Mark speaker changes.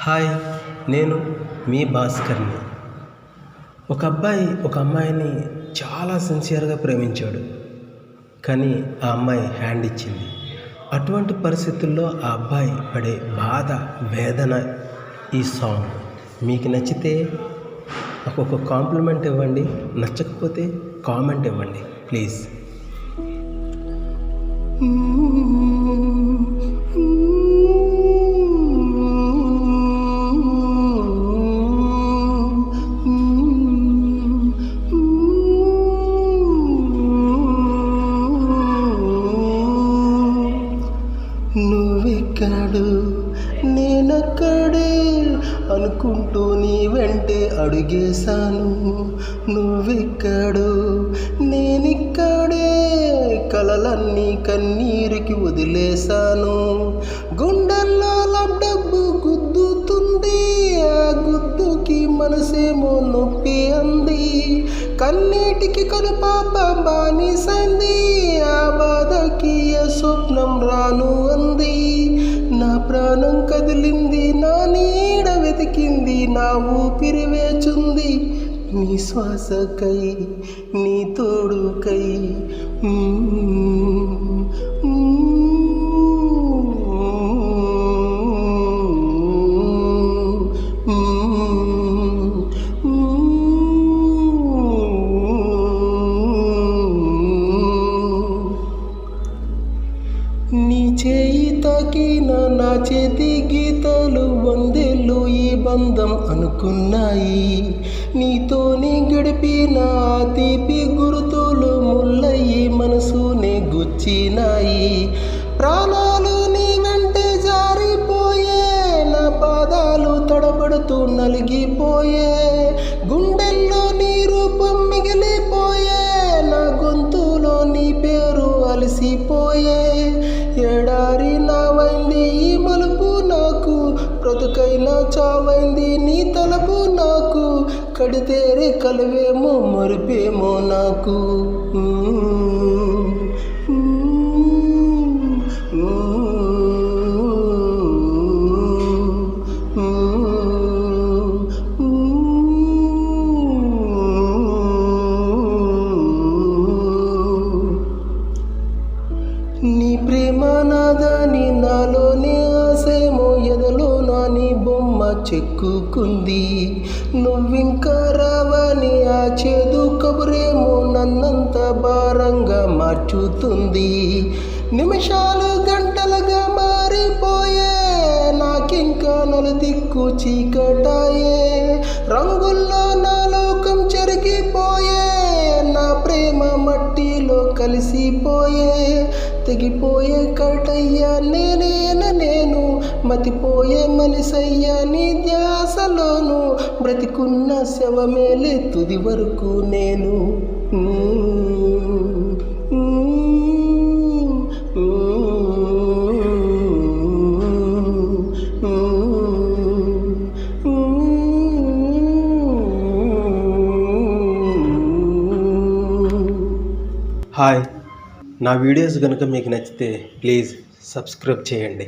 Speaker 1: Hi, నేను మీ భాస్కర్ని. ఒక అబ్బాయి ఒక అమ్మాయిని చాలా సిన్సియర్గా ప్రేమించాడు. కానీ ఆ అమ్మాయి హ్యాండ్ ఇచ్చింది. అటువంటి పరిస్థితుల్లో ఆ అబ్బాయి పడే బాధ, వేదన ఈ సాంగ్ మీకు నచ్చితే ఒక కాంప్లిమెంట్ ఇవ్వండి, నచ్చకపోతే కామెంట్ ఇవ్వండి ప్లీజ్. నువ్వెక్కడు నేనక్కడే అనుకుంటూ నీ వెంటే అడుగేశాను. నువ్వెక్కడు నేనిక్కడే కలలన్నీ కన్నీరుకి వదిలేశాను. గుండెల్లో లబ్డబ్బు గుద్దుతుంది, ఆ గుద్దుకి మనసేమో నొప్పి అంది. కన్నీటికి కనుపాప బానిసంది, ఆ బాధకి ఏ స్వప్నం రాను అంది. నా ప్రాణం కదిలింది, నా నీడ వెతికింది, నా ఊపిరి వేచుంది నీ శ్వాసకై, నీ తోడుకై. నీ చేయి తాకిన నా చేతి గీతలు వందేళ్ళు ఈ బంధం అనుకున్నాయి. నీతోనే గడిపిన ఆ తీపి గుర్తులు ముల్లయి మనసునే గుచ్చినాయి. ప్రాణాలు నీ వెంటే జారిపోయే, నా పాదాలు తడబడుతూ నలిగిపోయే. గుండెల్లో నీ రూపం మిగిలిపోయే, నా గొంతులో నీ పేరు అలసిపోయే. ఎడారి నావైంది ఈ మలుపు నాకు, బ్రతుకైనా చావైంది నీ తలపు నాకు. కడితేరే కలవేమో మరిపేమో నాకు. నీ ప్రేమ నాదని నాలోనే ఆసేమో ఎదలో నాని బొమ్మ చెక్కుకుంది. నువ్వింకా రావని ఆ చేదు కబురేమో నన్నంత భారంగా మార్చుతుంది. నిమిషాలు గంటలుగా మారిపోయే, నాకింకా నలుదిక్కు చీకటాయే. రంగుల్లో నా లోకం చెరిగిపోయే, నా ప్రేమ మట్టిలో కలిసిపోయే. తెగిపోయే కటయ్యా నేను, మతిపోయే మనిషయ్యా నీ ధ్యాసలోను. బ్రతికున్న శవమేలే తుది వరకు నేను. హాయ్, నా వీడియోస్ కనుక మీకు నచ్చితే ప్లీజ్ సబ్స్క్రైబ్ చేయండి.